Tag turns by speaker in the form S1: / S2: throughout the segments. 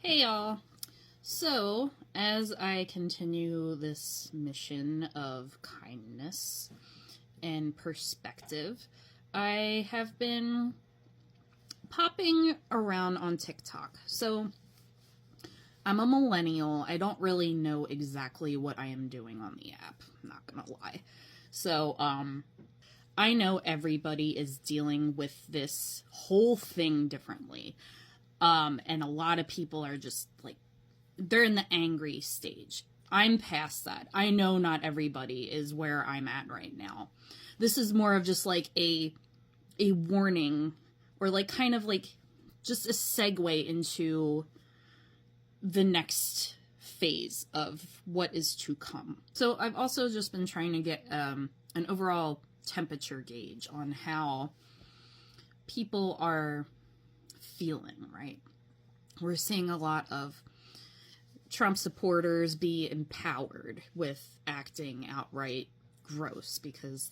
S1: Hey y'all! So, as I continue this mission of kindness and perspective, I have been popping around on TikTok. So, I'm a millennial. I don't really know exactly what I am doing on the app. I'm not gonna lie. So, I know everybody is dealing with this whole thing differently. And a lot of people are just like, they're in the angry stage. I'm past that. I know not everybody is where I'm at right now. This is more of just like a warning, or like kind of like just a segue into the next phase of what is to come. So I've also just been trying to get an overall temperature gauge on how people are feeling, right? We're seeing a lot of Trump supporters be empowered with acting outright gross because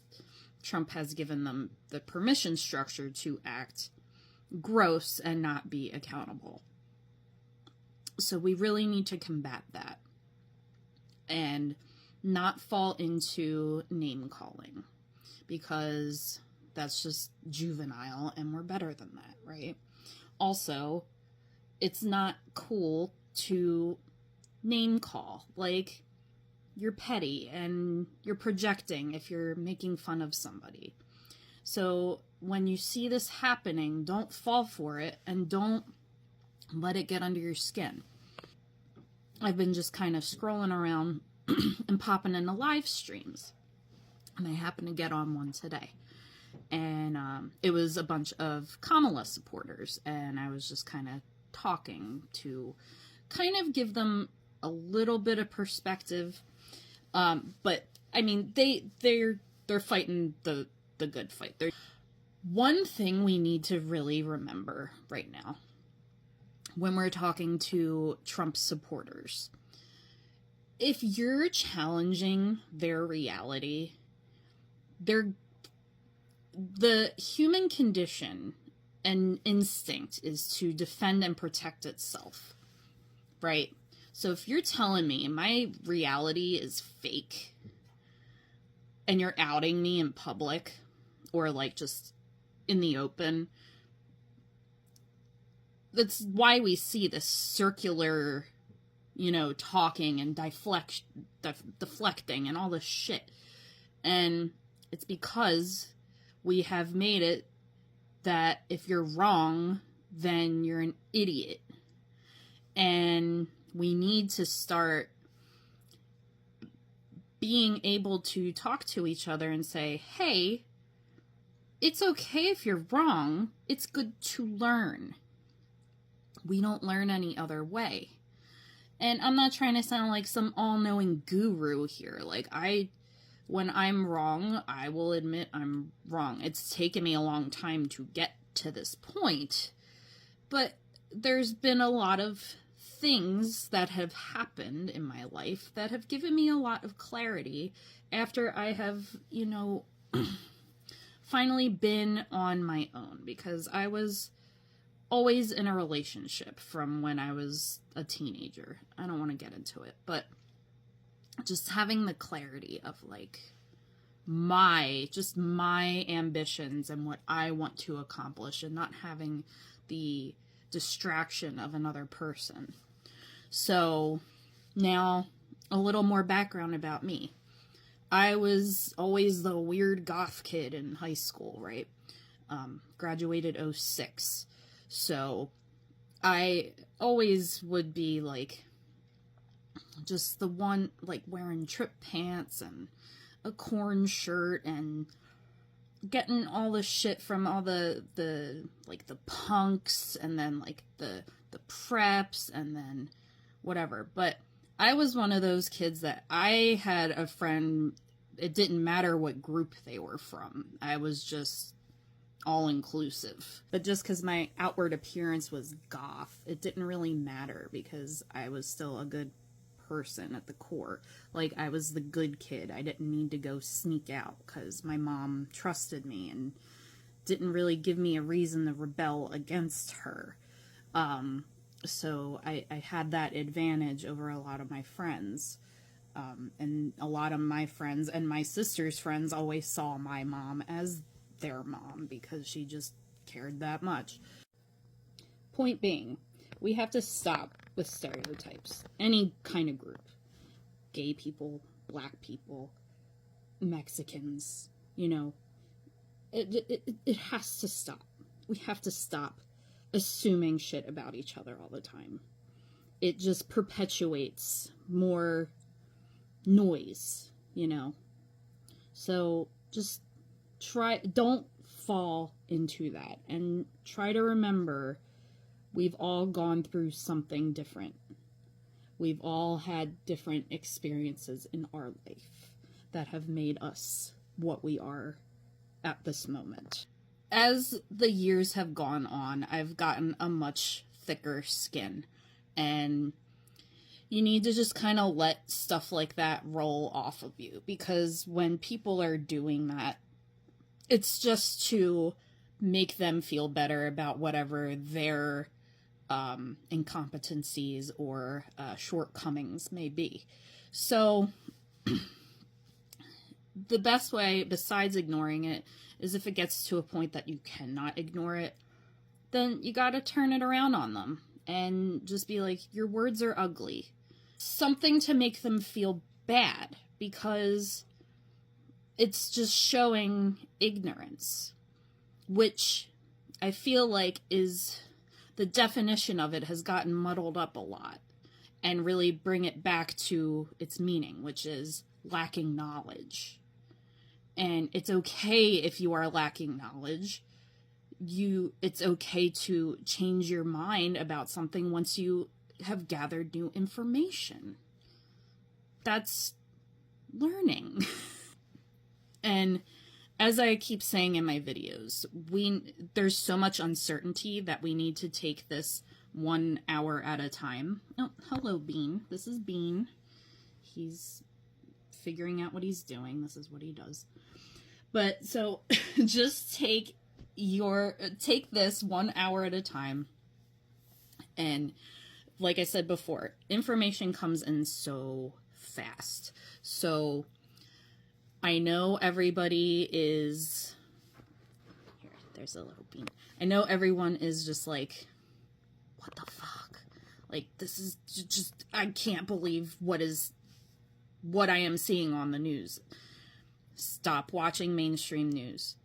S1: Trump has given them the permission structure to act gross and not be accountable. So we really need to combat that and not fall into name calling, because that's just juvenile and we're better than that, right? Also, it's not cool to name call. Like, you're petty and you're projecting if you're making fun of somebody. So when you see this happening, don't fall for it and don't let it get under your skin. I've been just kind of scrolling around and popping into live streams, and I happened to get on one today. And it was a bunch of Kamala supporters, and I was just kind of talking to kind of give them a little bit of perspective. But I mean, they're fighting the good fight. One thing we need to really remember right now when we're talking to Trump supporters, if you're challenging their reality, the human condition and instinct is to defend and protect itself, right? So if you're telling me my reality is fake and you're outing me in public or like just in the open, that's why we see this circular, talking and deflecting and all this shit. And it's because we have made it that if you're wrong, then you're an idiot. And we need to start being able to talk to each other and say, hey, it's okay if you're wrong. It's good to learn. We don't learn any other way. And I'm not trying to sound like some all-knowing guru here. Like, when I'm wrong, I will admit I'm wrong. It's taken me a long time to get to this point, but there's been a lot of things that have happened in my life that have given me a lot of clarity after I have, finally been on my own, because I was always in a relationship from when I was a teenager. I don't want to get into it, but just having the clarity of like my ambitions and what I want to accomplish, and not having the distraction of another person. So now a little more background about me. I was always the weird goth kid in high school, right? Graduated 2006. So I always would be like just the one like wearing trip pants and a corn shirt and getting all the shit from all the like the punks and then like the preps and then whatever. But I was one of those kids that I had a friend, it didn't matter what group they were from. I was just all inclusive. But just because my outward appearance was goth, it didn't really matter because I was still a good person at the core. Like, I was the good kid. I didn't need to go sneak out because my mom trusted me and didn't really give me a reason to rebel against her. So I had that advantage over a lot of my friends. And a lot of my friends and my sister's friends always saw my mom as their mom because she just cared that much. Point being, we have to stop with stereotypes. Any kind of group. Gay people, black people, Mexicans, you know. It has to stop. We have to stop assuming shit about each other all the time. It just perpetuates more noise, you know. So just don't fall into that, and try to remember we've all gone through something different. We've all had different experiences in our life that have made us what we are at this moment. As the years have gone on, I've gotten a much thicker skin, and you need to just kind of let stuff like that roll off of you, because when people are doing that, it's just to make them feel better about whatever their incompetencies or shortcomings may be. So the best way, besides ignoring it, is if it gets to a point that you cannot ignore it, then you gotta turn it around on them and just be like, your words are ugly. Something to make them feel bad, because it's just showing ignorance, which I feel like is the definition of it has gotten muddled up a lot, and really bring it back to its meaning, which is lacking knowledge. And it's okay if you are lacking knowledge. It's okay to change your mind about something once you have gathered new information. That's learning. And as I keep saying in my videos, there's so much uncertainty that we need to take this 1 hour at a time. Oh, hello, Bean. This is Bean. He's figuring out what he's doing. This is what he does. But so just take this 1 hour at a time. And like I said before, information comes in so fast. So I know everybody is, here, there's a little Bean. I know everyone is just like, what the fuck? Like, this is just, I can't believe what I am seeing on the news. Stop watching mainstream news.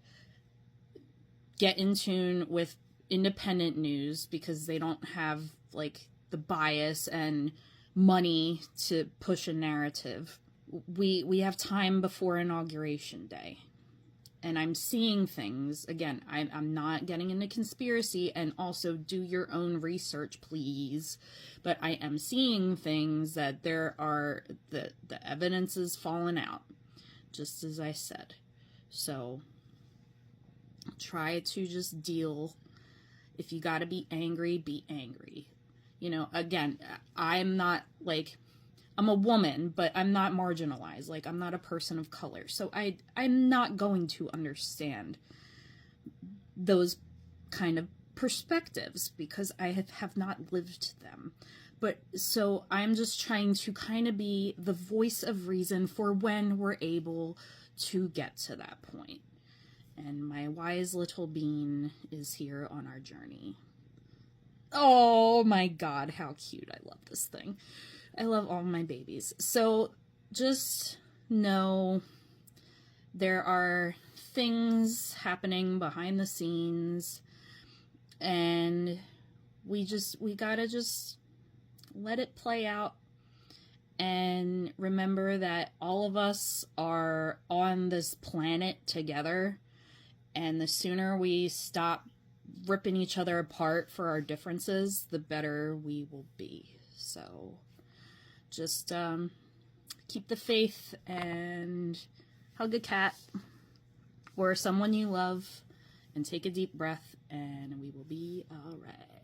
S1: Get in tune with independent news, because they don't have, like, the bias and money to push a narrative. We have time before Inauguration Day. And I'm seeing things, again, I'm not getting into conspiracy, and also do your own research, please. But I am seeing things that the evidence is falling out, just as I said. So try to just deal. If you gotta be angry, be angry. You know, again, I'm not, like, I'm a woman, but I'm not marginalized. Like, I'm not a person of color. So I'm not going to understand those kind of perspectives, because I have not lived them. But so I'm just trying to kind of be the voice of reason for when we're able to get to that point. And my wise little Bean is here on our journey. Oh my god, how cute. I love this thing. I love all my babies. So just know there are things happening behind the scenes, and we gotta just let it play out, and remember that all of us are on this planet together, and the sooner we stop ripping each other apart for our differences, the better we will be. So just keep the faith and hug a cat or someone you love and take a deep breath, and we will be all right.